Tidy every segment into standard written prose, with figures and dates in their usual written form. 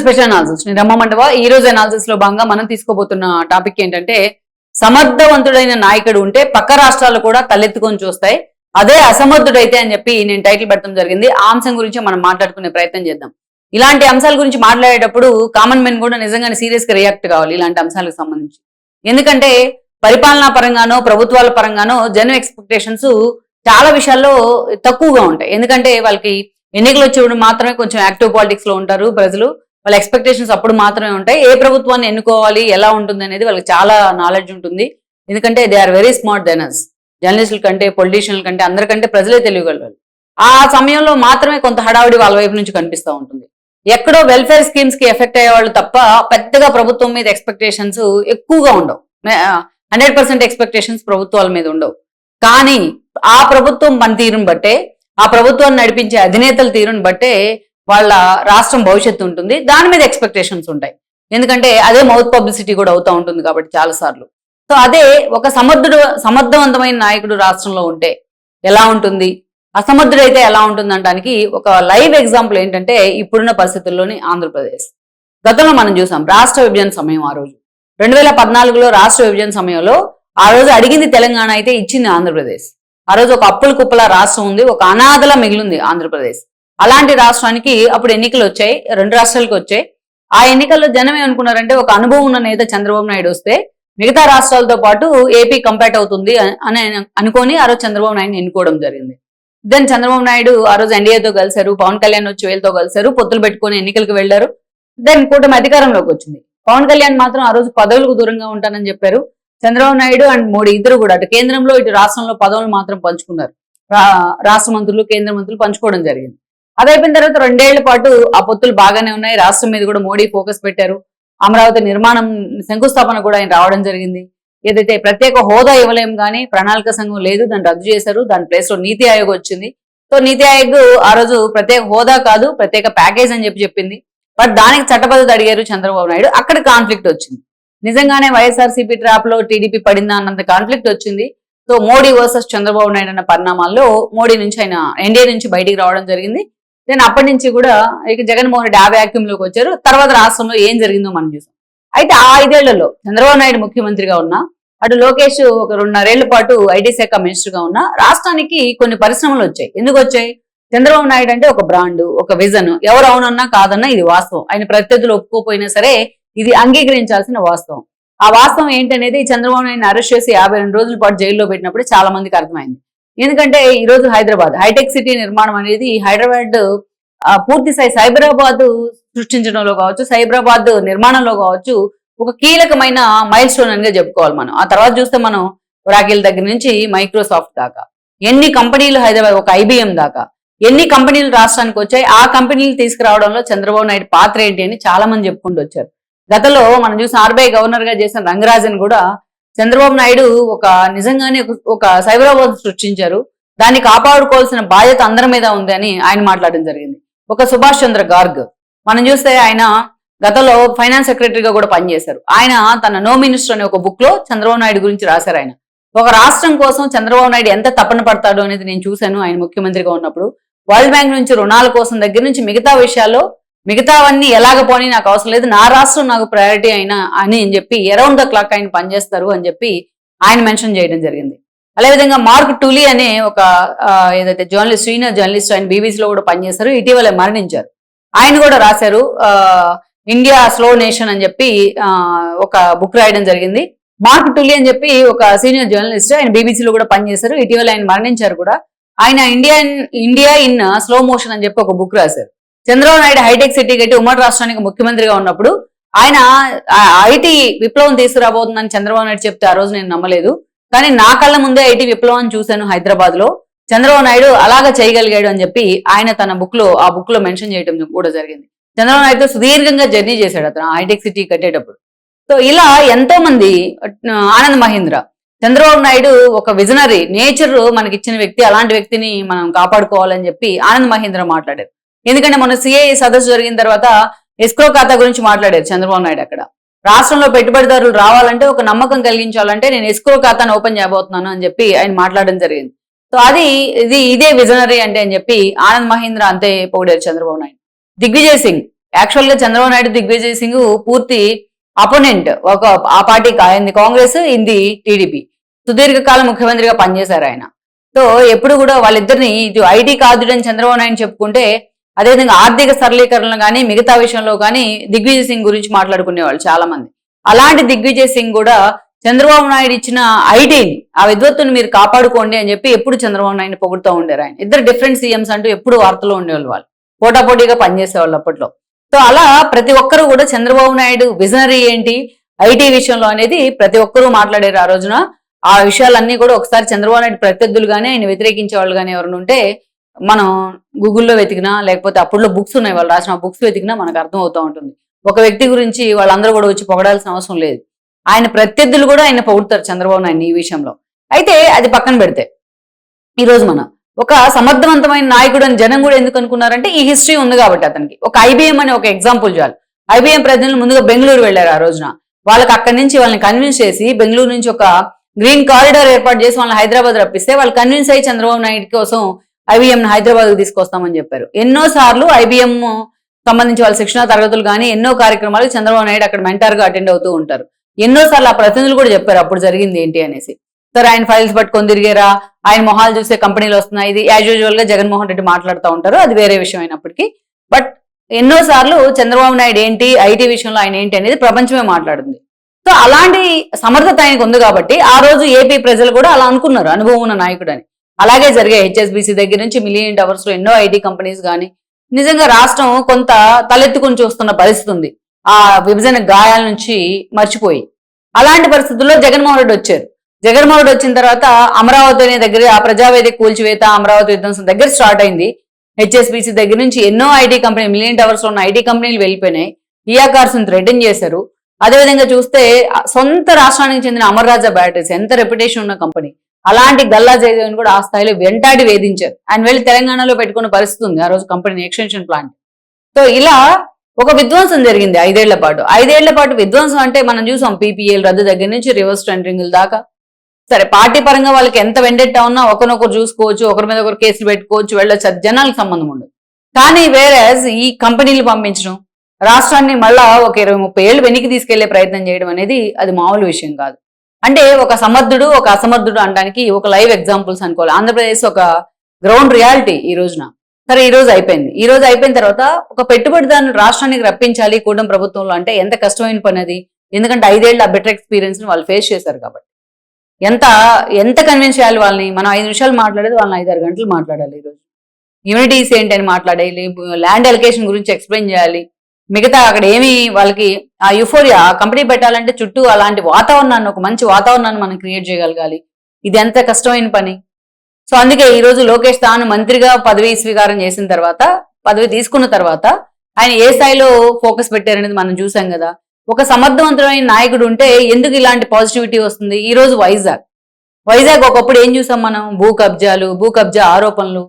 Special analysis నేను రమ్మమంటవా ఈ రోజు అనాలిసిస్ లో భాగంగా మనం తీసుకోబోతున్న టాపిక్ ఏంటంటే సమర్థవంతుడైన నాయకుడు ఉంటే పక్క రాష్ట్రాలు కూడా తలెత్తుకొని చూస్తాయి, అదే అసమర్థుడైతే అని చెప్పి నేను టైటిల్ పెట్టడం జరిగింది. ఆ అంశం గురించి మనం మాట్లాడుకునే ప్రయత్నం చేద్దాం. ఇలాంటి అంశాల గురించి మాట్లాడేటప్పుడు కామన్ మెన్ కూడా నిజంగానే సీరియస్ గా రియాక్ట్ కావాలి ఇలాంటి అంశాలకు సంబంధించి. ఎందుకంటే పరిపాలనా పరంగానో ప్రభుత్వాల పరంగానో జనం ఎక్స్పెక్టేషన్స్ చాలా విషయాల్లో తక్కువగా ఉంటాయి. ఎందుకంటే వాళ్ళకి ఎన్నికలు వచ్చేప్పుడు మాత్రమే కొంచెం యాక్టివ్ పాలిటిక్స్ లో ఉంటారు ప్రజలు. వాళ్ళ ఎక్స్పెక్టేషన్స్ అప్పుడు మాత్రమే ఉంటాయి. ఏ ప్రభుత్వాన్ని ఎన్నుకోవాలి, ఎలా ఉంటుంది అనేది వాళ్ళకి చాలా నాలెడ్జ్ ఉంటుంది. ఎందుకంటే they are very smart than us. జర్నలిస్టుల కంటే, పొలిటీషియన్ల కంటే, అందరికంటే ప్రజలే తెలియగలరు. ఆ సమయంలో మాత్రమే కొంత హడావుడి వాళ్ళ వైపు నుంచి కనిపిస్తూ ఉంటుంది. ఎక్కడో వెల్ఫేర్ స్కీమ్స్ కి ఎఫెక్ట్ అయ్యే వాళ్ళు తప్ప పెద్దగా ప్రభుత్వం మీద ఎక్స్పెక్టేషన్స్ ఎక్కువగా ఉండవు. 100% ఎక్స్పెక్టేషన్స్ ప్రభుత్వాల మీద ఉండవు. కానీ ఆ ప్రభుత్వం పనితీరుని బట్టే, ఆ ప్రభుత్వాన్ని నడిపించే అధినేతల తీరుని బట్టే వాళ్ళ రాష్ట్రం భవిష్యత్తు ఉంటుంది. దాని మీద ఎక్స్పెక్టేషన్స్ ఉంటాయి. ఎందుకంటే అదే మౌత్ పబ్లిసిటీ కూడా అవుతూ ఉంటుంది కాబట్టి చాలా సార్లు. సో అదే ఒక సమర్థవంతమైన నాయకుడు రాష్ట్రంలో ఉంటే ఎలా ఉంటుంది, అసమర్థుడైతే ఎలా ఉంటుంది అనడానికి ఒక లైవ్ ఎగ్జాంపుల్ ఏంటంటే ఇప్పుడున్న పరిస్థితుల్లోని ఆంధ్రప్రదేశ్. గతంలో మనం చూసాం రాష్ట్ర విభజన సమయం. ఆ రోజు 2014లో రాష్ట్ర విభజన సమయంలో ఆ రోజు అడిగింది తెలంగాణ అయితే ఇచ్చింది ఆంధ్రప్రదేశ్. ఆ రోజు ఒక అప్పుల కుప్పల రాష్ట్రం ఉంది, ఒక అనాథలా మిగిలింది ఆంధ్రప్రదేశ్. అలాంటి రాష్ట్రానికి అప్పుడు ఎన్నికలు వచ్చాయి, 2 రాష్ట్రాలకు వచ్చాయి. ఆ ఎన్నికల్లో జనం ఏమనుకున్నారంటే ఒక అనుభవం ఉన్న నేత చంద్రబాబు నాయుడు వస్తే మిగతా రాష్ట్రాలతో పాటు ఏపీ కంపేట్ అవుతుంది అని అనుకొని ఆ రోజు చంద్రబాబు నాయుడుని ఎన్నుకోవడం జరిగింది. దెన్ చంద్రబాబు నాయుడు ఆ రోజు ఎన్డీఏతో కలిశారు, పవన్ కళ్యాణ్ వచ్చి వీళ్ళతో కలిశారు, పొత్తులు పెట్టుకుని ఎన్నికలకు వెళ్లారు. దెన్ కూటమి అధికారంలోకి వచ్చింది. పవన్ కళ్యాణ్ మాత్రం ఆ రోజు పదవులకు దూరంగా ఉంటానని చెప్పారు. చంద్రబాబు నాయుడు అండ్ మోడీ ఇద్దరు కూడా అటు కేంద్రంలో ఇటు రాష్ట్రంలో పదవులు మాత్రం పంచుకున్నారు. రాష్ట్ర మంత్రులు, కేంద్ర మంత్రులు పంచుకోవడం జరిగింది. అది అయిపోయిన తర్వాత 2 ఏళ్ల పాటు ఆ పొత్తులు బాగానే ఉన్నాయి. రాష్ట్రం మీద కూడా మోడీ ఫోకస్ పెట్టారు. అమరావతి నిర్మాణం శంకుస్థాపన కూడా ఆయన రావడం జరిగింది. ఏదైతే ప్రత్యేక హోదా ఇవ్వలేం కానీ ప్రణాళిక సంఘం లేదు, దాన్ని రద్దు చేశారు. దాని ప్లేస్ లో నీతి ఆయోగ్ వచ్చింది. సో నీతి ఆయోగ్ ఆ రోజు ప్రత్యేక హోదా కాదు ప్రత్యేక ప్యాకేజ్ అని చెప్పింది. బట్ దానికి చట్టబద్ధత అడిగారు చంద్రబాబు నాయుడు. అక్కడ కాన్ఫ్లిక్ట్ వచ్చింది. నిజంగానే వైఎస్ఆర్సీపీ ట్రాప్ లో టీడీపీ పడిందా అన్నంత కాన్ఫ్లిక్ట్ వచ్చింది. సో మోడీ వర్సెస్ చంద్రబాబు నాయుడు అన్న పరిణామాల్లో మోడీ నుంచి ఆయన ఎన్డీఏ నుంచి బయటికి రావడం జరిగింది. దెన్ అప్పటి నుంచి కూడా ఇక జగన్మోహన్ రెడ్డి ఆ వ్యాక్యూమ్ లోకి వచ్చారు. తర్వాత రాష్ట్రంలో ఏం జరిగిందో మనం చూసాం. అయితే ఆ 5 ఏళ్లలో చంద్రబాబు నాయుడు ముఖ్యమంత్రిగా ఉన్నా, అటు లోకేష్ ఒక 2.5 ఏళ్ల పాటు ఐటీ శాఖ మినిస్టర్ గా ఉన్నా రాష్ట్రానికి కొన్ని పరిశ్రమలు వచ్చాయి. ఎందుకు వచ్చాయి? చంద్రబాబు నాయుడు అంటే ఒక బ్రాండ్, ఒక విజన్. ఎవరు అవునన్నా కాదన్నా ఇది వాస్తవం. ఆయన ప్రత్యర్థులు ఒప్పుకోపోయినా సరే ఇది అంగీకరించాల్సిన వాస్తవం. ఆ వాస్తవం ఏంటనేది చంద్రబాబు నాయుడిని అరెస్ట్ చేసి 52 రోజుల పాటు జైల్లో పెట్టినప్పుడు చాలా మందికి అర్థమైంది. ఎందుకంటే ఈ రోజు హైదరాబాద్ హైటెక్ సిటీ నిర్మాణం అనేది హైదరాబాద్ పూర్తి స్థాయి సైబరాబాద్ సృష్టించడంలో కావచ్చు, సైబరాబాద్ నిర్మాణంలో కావచ్చు ఒక కీలకమైన మైల్ స్టోన్ అనిగా చెప్పుకోవాలి మనం. ఆ తర్వాత చూస్తే మనం రాకెల్ దగ్గర నుంచి మైక్రోసాఫ్ట్ దాకా ఎన్ని కంపెనీలు, హైదరాబాద్ ఒక ఐబిఎం దాకా ఎన్ని కంపెనీలు రాష్ట్రానికి వచ్చాయి. ఆ కంపెనీలు తీసుకురావడంలో చంద్రబాబు నాయుడు పాత్ర ఏంటి అని చాలా మంది చెప్పుకుంటూ వచ్చారు. గతంలో మనం చూసిన ఆర్బీఐ గవర్నర్ గా చేసిన రంగరాజన్ కూడా చంద్రబాబు నాయుడు ఒక నిజంగానే ఒక సైబరాబాద్ సృష్టించారు, దాన్ని కాపాడుకోవాల్సిన బాధ్యత అందరి మీద ఉంది అని ఆయన మాట్లాడడం జరిగింది. ఒక సుభాష్ చంద్ర గార్గ్ మనం చూస్తే ఆయన గతంలో ఫైనాన్స్ సెక్రటరీగా కూడా పనిచేశారు. ఆయన తన నో మినిస్టర్ అనే ఒక బుక్ లో చంద్రబాబు నాయుడు గురించి రాశారు. ఆయన ఒక రాష్ట్రం కోసం చంద్రబాబు నాయుడు ఎంత తపన పడతాడు అనేది నేను చూశాను ఆయన ముఖ్యమంత్రిగా ఉన్నప్పుడు. వరల్డ్ బ్యాంక్ నుంచి రుణాల కోసం దగ్గర నుంచి మిగతా విషయాల్లో మిగతావన్నీ ఎలాగ పోనీ నాకు అవసరం లేదు, నా రాష్ట్రం నాకు ప్రయారిటీ అయినా అని చెప్పి అరౌండ్ ద క్లాక్ ఆయన పనిచేస్తారు అని చెప్పి ఆయన మెన్షన్ చేయడం జరిగింది. అదేవిధంగా మార్క్ టూలీ అనే ఒక ఏదైతే జర్నలిస్ట్, సీనియర్ జర్నలిస్ట్, ఆయన బీబీసీలో కూడా పనిచేస్తారు, ఇటీవల మరణించారు. ఆయన కూడా రాశారు ఇండియా స్లో నేషన్ అని చెప్పి ఒక బుక్ రాయడం జరిగింది. మార్క్ టూలీ అని చెప్పి ఒక సీనియర్ జర్నలిస్ట్, ఆయన బీబీసీలో కూడా పనిచేశారు, ఇటీవల ఆయన మరణించారు కూడా. ఆయన ఇండియా ఇన్ స్లో మోషన్ అని చెప్పి ఒక బుక్ రాశారు. చంద్రబాబు నాయుడు హైటెక్ సిటీ కట్టి ఉమ్మడి రాష్ట్రానికి ముఖ్యమంత్రిగా ఉన్నప్పుడు ఆయన ఐటీ విప్లవం తీసుకురాబోతుందని చంద్రబాబు నాయుడు చెప్తే ఆ రోజు నేను నమ్మలేదు. కానీ నా కళ్ళ ముందే ఐటీ విప్లవం చూశాను హైదరాబాద్ లో, చంద్రబాబు నాయుడు అలాగా చేయగలిగాడు అని చెప్పి ఆయన తన ఆ బుక్ లో మెన్షన్ చేయడం కూడా జరిగింది. చంద్రబాబు నాయుడుతో సుదీర్ఘంగా జర్నీ చేశాడు అతను హైటెక్ సిటీ కట్టేటప్పుడు. సో ఇలా ఎంతో మంది, ఆనంద్ మహీంద్ర, చంద్రబాబు నాయుడు ఒక విజనరీ నేచర్ మనకి ఇచ్చిన వ్యక్తి, అలాంటి వ్యక్తిని మనం కాపాడుకోవాలని చెప్పి ఆనంద్ మహీంద్ర మాట్లాడారు. ఎందుకంటే మన సిఐ సదస్సు జరిగిన తర్వాత ఎస్క్రో ఖాతా గురించి మాట్లాడారు చంద్రబాబు నాయుడు. అక్కడ రాష్ట్రంలో పెట్టుబడిదారులు రావాలంటే ఒక నమ్మకం కలిగించాలంటే నేను ఎస్క్రో ఖాతాను ఓపెన్ చేయబోతున్నాను అని చెప్పి ఆయన మాట్లాడడం జరిగింది. సో ఇదే విజనరీ అంటే అని చెప్పి ఆనంద్ మహీంద్ర అంతే పొగిడారు చంద్రబాబు నాయుడు. దిగ్విజయ్ సింగ్ యాక్చువల్ గా చంద్రబాబు నాయుడు దిగ్విజయ్ సింగ్ పూర్తి అపోనెంట్, ఒక ఆ పార్టీకి అయింది కాంగ్రెస్, ఇంది టీడీపీ. సుదీర్ఘకాలం ముఖ్యమంత్రిగా పనిచేశారు ఆయన. సో ఎప్పుడు కూడా వాళ్ళిద్దరిని ఇటు ఐటీ కాదుడని చంద్రబాబు నాయుడు చెప్పుకుంటే, అదేవిధంగా ఆర్థిక సరళీకరణలు కానీ మిగతా విషయంలో కానీ దిగ్విజయ్ సింగ్ గురించి మాట్లాడుకునేవాళ్ళు చాలా మంది. అలాంటి దిగ్విజయ్ సింగ్ కూడా చంద్రబాబు నాయుడు ఇచ్చిన ఐటీని, ఆ విద్వత్తుని మీరు కాపాడుకోండి అని చెప్పి ఎప్పుడు చంద్రబాబు నాయుడు పొగుడుతూ ఉండేరు. ఆయన ఇద్దరు డిఫరెంట్ సీఎంస్ అంటూ ఎప్పుడు వార్తలో ఉండేవాళ్ళు, వాళ్ళు పోటాపోటీగా పనిచేసేవాళ్ళు అప్పట్లో. సో అలా ప్రతి ఒక్కరు కూడా చంద్రబాబు నాయుడు విజనరీ ఏంటి ఐటీ విషయంలో అనేది ప్రతి ఒక్కరూ మాట్లాడారు ఆ రోజున. ఆ విషయాలన్నీ కూడా ఒకసారి చంద్రబాబు నాయుడు ప్రత్యర్థులు కానీ ఆయన వ్యతిరేకించే వాళ్ళు కానీ ఎవరైనా ఉంటే మనం గూగుల్లో వెతికినా, లేకపోతే అప్పట్లో బుక్స్ ఉన్నాయి వాళ్ళు రాసిన బుక్స్ వెతికినా మనకు అర్థం అవుతూ ఉంటుంది. ఒక వ్యక్తి గురించి వాళ్ళందరూ కూడా వచ్చి పొగడాల్సిన అవసరం లేదు. ఆయన ప్రత్యర్థులు కూడా ఆయన పొగుడతారు చంద్రబాబు నాయుడు ఈ విషయంలో. అయితే అది పక్కన పెడితే ఈరోజు మనం ఒక సమర్థవంతమైన నాయకుడు అని జనం కూడా ఎందుకు అనుకున్నారంటే ఈ హిస్టరీ ఉంది కాబట్టి అతనికి. ఒక ఐబీఎం అనే ఒక ఎగ్జాంపుల్ చాలు. ఐబీఎం ప్రతినిధులు ముందుగా బెంగళూరు వెళ్లారు ఆ రోజున. వాళ్ళకి అక్కడి నుంచి వాళ్ళని కన్విన్స్ చేసి బెంగళూరు నుంచి ఒక గ్రీన్ కారిడార్ ఏర్పాటు చేసి వాళ్ళని హైదరాబాద్ రప్పిస్తే వాళ్ళు కన్విన్స్ అయ్యి చంద్రబాబు నాయుడు కోసం ఐబీఎం హైదరాబాద్ కు తీసుకొస్తామని చెప్పారు. ఎన్నో సార్లు ఐబీఎం సంబంధించి వాళ్ళ శిక్షణా తరగతులు కానీ ఎన్నో కార్యక్రమాలు చంద్రబాబు నాయుడు అక్కడ మెంటర్ గా అటెండ్ అవుతూ ఉంటారు. ఎన్నోసార్లు ఆ ప్రతినిధులు కూడా చెప్పారు అప్పుడు జరిగింది ఏంటి అనేసి. సరే ఆయన ఫైల్స్ పట్టుకొని తిరిగారా, ఆయన మొహాలు చూసే కంపెనీలు వస్తున్నాయి, ఇది యాజ్ యూజువల్ గా జగన్మోహన్ రెడ్డి మాట్లాడుతూ ఉంటారు, అది వేరే విషయం అయినప్పటికీ. బట్ ఎన్నోసార్లు చంద్రబాబు నాయుడు ఏంటి ఐటీ విషయంలో ఆయన ఏంటి అనేది ప్రపంచమే మాట్లాడుతుంది. సో అలాంటి సమర్థత ఆయనకు ఉంది కాబట్టి ఆ రోజు ఏపీ ప్రజలు కూడా అలా అనుకున్నారు, అనుభవం ఉన్న నాయకుడు అని. అలాగే జరిగే హెచ్ఎస్బీసీ దగ్గర నుంచి మిలియన్ టవర్స్ లో ఎన్నో ఐటీ కంపెనీస్ కానీ నిజంగా రాష్ట్రం కొంత తలెత్తుకుని చూస్తున్న పరిస్థితి ఉంది ఆ విభజన గాయాల నుంచి మర్చిపోయి. అలాంటి పరిస్థితుల్లో జగన్మోహన్ రెడ్డి వచ్చారు. జగన్మోహన్ రెడ్డి వచ్చిన తర్వాత అమరావతి అనే దగ్గర ఆ ప్రజావేదిక కూల్చివేత, అమరావతి విధ్వంసం దగ్గర స్టార్ట్ అయింది. హెచ్ఎస్బీసీ దగ్గర నుంచి ఎన్నో ఐటీ కంపెనీ, మిలియన్ టవర్స్ లో ఉన్న ఐటీ కంపెనీలు వెళ్ళిపోయినాయి. ఈఆర్కార్స్ థ్రెటన్ చేశారు. అదేవిధంగా చూస్తే సొంత రాష్ట్రానికి చెందిన అమర్ రాజా బ్యాటరీస్ ఎంత రెప్యుటేషన్ ఉన్న కంపెనీ, అలాంటి గల్లా జయదేవ్ని కూడా ఆ స్థాయిలో వెంటాడి వేధించారు. ఆయన వెళ్ళి తెలంగాణలో పెట్టుకున్న పరిస్థితి ఉంది ఆ రోజు కంపెనీ ఎక్స్టెన్షన్ ప్లాంట్. సో ఇలా ఒక విధ్వంసం జరిగింది 5 ఏళ్ల పాటు. 5 ఏళ్ల పాటు విధ్వంసం అంటే మనం చూసాం పీపీఎల్ రద్దు దగ్గర నుంచి రివర్స్ టెండరింగ్ దాకా. సరే పార్టీ పరంగా వాళ్ళకి ఎంత వెండెట్టా ఉన్నా ఒకరినొకరు చూసుకోవచ్చు, ఒకరి మీద ఒకరు కేసులు పెట్టుకోవచ్చు, వెళ్ళొచ్చు, జనాలకు సంబంధం ఉండదు. కానీ వేరే ఈ కంపెనీలు పంపించడం, రాష్ట్రాన్ని మళ్ళా ఒక 20-30 ఏళ్ళు వెనక్కి తీసుకెళ్లే ప్రయత్నం చేయడం అనేది అది మామూలు విషయం కాదు. అంటే ఒక సమర్థుడు ఒక అసమర్థుడు అనడానికి ఒక లైవ్ ఎగ్జాంపుల్స్ అనుకోవాలి. ఆంధ్రప్రదేశ్ ఒక గ్రౌండ్ రియాలిటీ ఈ రోజున. సరే ఈ రోజు అయిపోయింది. ఈ రోజు అయిపోయిన తర్వాత ఒక పెట్టుబడిదారుని రాష్ట్రానికి రప్పించాలి కూటమి ప్రభుత్వంలో అంటే ఎంత కష్టమైన పని అది. ఎందుకంటే 5 ఏళ్ల బెటర్ ఎక్స్పీరియన్స్ ని వాళ్ళు ఫేస్ చేశారు కాబట్టి. ఎంత కన్విన్స్ చేయాలి వాళ్ళని. మనం 5 నిమిషాలు మాట్లాడేది వాళ్ళని 5-6 గంటలు మాట్లాడాలి. ఈరోజు యూనిటీస్ ఏంటని మాట్లాడాలి, ల్యాండ్ అలొకేషన్ గురించి ఎక్స్ప్లెయిన్ చేయాలి. మిగతా అక్కడ ఏమి వాళ్ళకి ఆ యుఫోరియా కంపెనీ పెట్టాలంటే చుట్టూ అలాంటి వాతావరణాన్ని, ఒక మంచి వాతావరణాన్ని మనం క్రియేట్ చేయగలగాలి. ఇది ఎంత కష్టమైన పని. సో అందుకే ఈ రోజు లోకేష్ తాను మంత్రిగా పదవి స్వీకారం చేసిన తర్వాత, పదవి తీసుకున్న తర్వాత ఆయన ఏ స్థాయిలో ఫోకస్ పెట్టారనేది మనం చూసాం కదా. ఒక సమర్థవంతమైన నాయకుడు ఉంటే ఎందుకు ఇలాంటి పాజిటివిటీ వస్తుంది. ఈ రోజు వైజాగ్ ఒకప్పుడు ఏం చూసాం మనం, భూ కబ్జా ఆరోపణలు,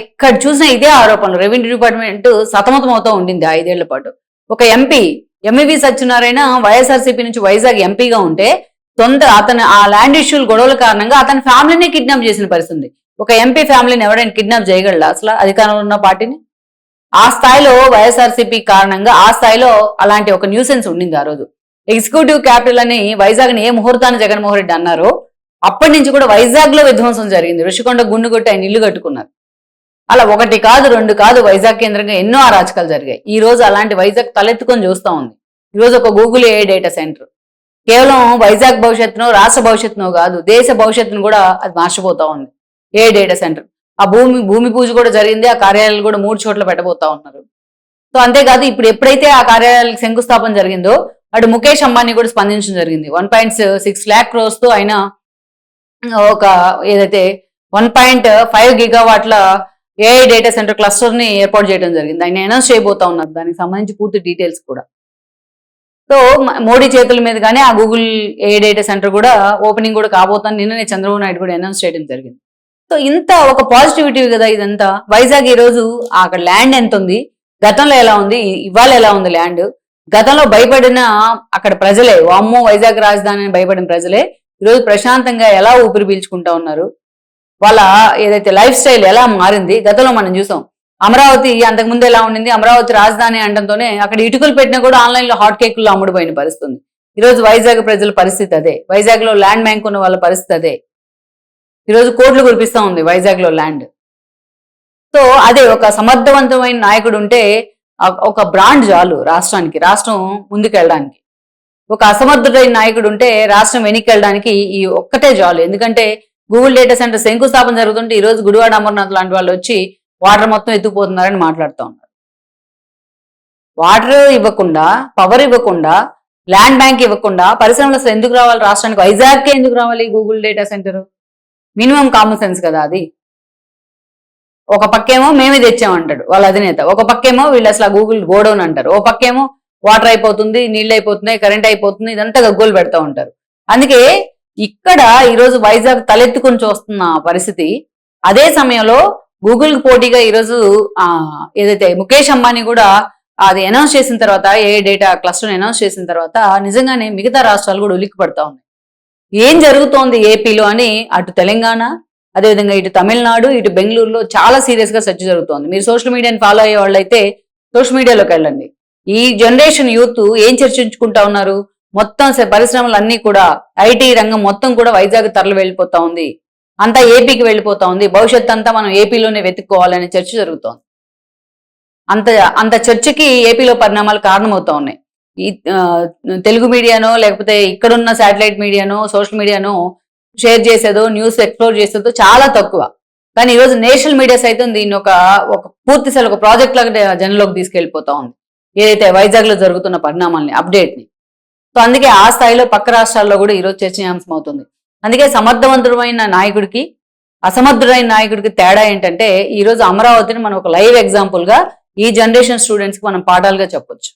ఎక్కడ చూసినా ఇదే ఆరోపణలు. రెవెన్యూ డిపార్ట్మెంట్ సతమతం అవుతూ ఉండింది 5 ఏళ్ల పాటు. ఒక ఎంపీ ఎంఈవి సత్యనారాయణ వైఎస్ఆర్సీపీ నుంచి వైజాగ్ ఎంపీగా ఉంటే అతను ఆ ల్యాండ్ ఇష్యూల గొడవల కారణంగా అతని ఫ్యామిలీని కిడ్నాప్ చేసిన పరిస్థితి. ఒక ఎంపీ ఫ్యామిలీని ఎవరైనా కిడ్నాప్ చేయగలరా అసలు అధికారంలో ఉన్న పార్టీని? ఆ స్థాయిలో వైఎస్ఆర్సీపీ కారణంగా ఆ స్థాయిలో అలాంటి ఒక న్యూసెన్స్ ఉండింది ఆ రోజు. ఎగ్జిక్యూటివ్ క్యాపిటల్ అని వైజాగ్ని ఏ ముహూర్తాన్ని జగన్మోహన్ రెడ్డి అన్నారో అప్పటి నుంచి కూడా వైజాగ్ లో విధ్వంసం జరిగింది. ఋషికొండ గుండు కొట్టి ఆయన ఇల్లు కట్టుకున్నారు. అలా 1 కాదు 2 కాదు వైజాగ్ కేంద్రంగా ఎన్నో అరాచకాలు జరిగాయి. ఈ రోజు అలాంటి వైజాగ్ తలెత్తుకొని చూస్తూ ఉంది. ఈ రోజు ఒక గూగుల్ ఏఐ డేటా సెంటర్ కేవలం వైజాగ్ భవిష్యత్తును, రాష్ట్ర భవిష్యత్తును కాదు, దేశ భవిష్యత్తును కూడా అది మార్చిపోతా ఉంది. ఏ డేటా సెంటర్ ఆ భూమి పూజ కూడా జరిగింది. ఆ కార్యాలయాలు కూడా 3 చోట్ల పెట్టబోతా ఉన్నారు. సో అంతేకాదు ఇప్పుడు ఎప్పుడైతే ఆ కార్యాలయాలకు శంకుస్థాపన జరిగిందో అటు ముఖేష్ అంబానీ కూడా స్పందించడం జరిగింది. 1.6 lakh crores తో ఆయన ఒక ఏదైతే 1.5 gigawatల ఏఐ డేటా సెంటర్ క్లస్టర్ ని ఏర్పాటు చేయడం జరిగింది. ఆయన అనౌన్స్ చేయబోతా ఉన్నారు. దానికి సంబంధించి పూర్తి డీటెయిల్స్ కూడా. సో మోడీ చేతుల మీద కానీ ఆ గూగుల్ ఏఐ డేటా సెంటర్ కూడా ఓపెనింగ్ కూడా కాబోతాను నిన్ననే చంద్రబాబు నాయుడు కూడా అనౌన్స్ చేయడం జరిగింది. సో ఇంత ఒక పాజిటివిటీ కదా ఇదంతా. వైజాగ్ ఈ రోజు అక్కడ ల్యాండ్ ఎంత ఉంది, గతంలో ఎలా ఉంది, ఇవాళ ఎలా ఉంది ల్యాండ్. గతంలో భయపడిన అక్కడ ప్రజలే, వామ్మో వైజాగ్ రాజధాని అని భయపడిన ప్రజలే ఈరోజు ప్రశాంతంగా ఎలా ఊపిరి పీల్చుకుంటా ఉన్నారు. వాళ్ళ ఏదైతే లైఫ్ స్టైల్ ఎలా మారింది. గతంలో మనం చూసాం అమరావతి అంతకుముందు ఎలా ఉండింది, అమరావతి రాజధాని అనడంతోనే అక్కడ ఇటుకలు పెట్టినా కూడా ఆన్లైన్ లో హాట్ కేకుల్లో అమ్ముడుపోయిన పరిస్థితి. ఈరోజు వైజాగ్ ప్రజల పరిస్థితి అదే, వైజాగ్ లో ల్యాండ్ బ్యాంక్ ఉన్న వాళ్ళ పరిస్థితి అదే. ఈరోజు కోట్లు కురిపిస్తా ఉంది వైజాగ్ లో ల్యాండ్. సో అదే ఒక సమర్థవంతమైన నాయకుడు ఉంటే ఒక బ్రాండ్ చాలు రాష్ట్రానికి, రాష్ట్రం ముందుకెళ్ళడానికి. ఒక అసమర్థుడైన నాయకుడు ఉంటే రాష్ట్రం వెనక్కి వెళ్ళడానికి ఈ ఒక్కటే చాలు. ఎందుకంటే గూగుల్ డేటా సెంటర్ శంకుస్థాపన జరుగుతుంటే ఈ రోజు గుడివాడ అమర్నాథ్ లాంటి వాళ్ళు వచ్చి వాటర్ మొత్తం ఎత్తుకుపోతున్నారని మాట్లాడుతూ ఉన్నారు. వాటర్ ఇవ్వకుండా, పవర్ ఇవ్వకుండా, ల్యాండ్ బ్యాంక్ ఇవ్వకుండా పరిశ్రమలు అసలు ఎందుకు రావాలి రాష్ట్రానికి? వైజాగ్కే ఎందుకు రావాలి Google data centre? Minimum common sense కదా అది. ఒక పక్కేమో మేమే తెచ్చామంటాడు వాళ్ళ అధినేత, ఒక పక్కేమో వీళ్ళు అసలు గూగుల్ గోడౌన్ అంటారు, ఓ పక్కేమో వాటర్ అయిపోతుంది, నీళ్ళు అయిపోతున్నాయి, కరెంట్ అయిపోతుంది, ఇదంతా గగ్గోలు పెడతా ఉంటారు. అందుకే ఇక్కడ ఈరోజు వైజాగ్ తలెత్తుకుని చూస్తున్న పరిస్థితి. అదే సమయంలో గూగుల్ కి పోటీగా ఈరోజు ఏదైతే ముఖేష్ అంబానీ కూడా అది అనౌన్స్ చేసిన తర్వాత, ఏ డేటా క్లస్టర్ అనౌన్స్ చేసిన తర్వాత నిజంగానే మిగతా రాష్ట్రాలు కూడా ఉలిక్కి పడతా ఉన్నాయి. ఏం జరుగుతోంది ఏపీలో అని అటు తెలంగాణ, అదేవిధంగా ఇటు తమిళనాడు, ఇటు బెంగళూరులో చాలా సీరియస్ గా సెర్చ్ జరుగుతోంది. మీరు సోషల్ మీడియాని ఫాలో అయ్యే వాళ్ళైతే సోషల్ మీడియాలోకి వెళ్ళండి. ఈ జనరేషన్ యూత్ ఏం చర్చించుకుంటా ఉన్నారు? మొత్తం పరిశ్రమలు అన్ని కూడా, ఐటీ రంగం మొత్తం కూడా వైజాగ్ తరలి వెళ్ళిపోతా ఉంది, అంతా ఏపీకి వెళ్ళిపోతా ఉంది, భవిష్యత్ అంతా మనం ఏపీలోనే వెతుక్కోవాలనే చర్చ జరుగుతోంది. అంత చర్చకి ఏపీలో పరిణామాలు కారణమవుతా ఉన్నాయి. ఈ తెలుగు మీడియానో లేకపోతే ఇక్కడున్న శాటిలైట్ మీడియానో సోషల్ మీడియానో షేర్ చేసేదో, న్యూస్ ఎక్స్ప్లోర్ చేసేదో చాలా తక్కువ. కానీ ఈరోజు నేషనల్ మీడియా సైతం దీన్ని ఒక పూర్తిసారి ఒక ప్రాజెక్ట్ లాగా జనంలోకి తీసుకెళ్లిపోతా ఉంది, ఏదైతే వైజాగ్ లో జరుగుతున్న పరిణామాలని, అప్డేట్ ని. సో అందుకే ఆ స్థాయిలో పక్క రాష్ట్రాల్లో కూడా ఈరోజు చర్చనీయాంశం అవుతుంది. అందుకే సమర్థవంతుడమైన నాయకుడికి, అసమర్థుడైన నాయకుడికి తేడా ఏంటంటే, ఈ రోజు అమరావతిని మనం ఒక లైవ్ ఎగ్జాంపుల్ గా ఈ జనరేషన్ స్టూడెంట్స్ కి మనం పాఠాలుగా చెప్పొచ్చు.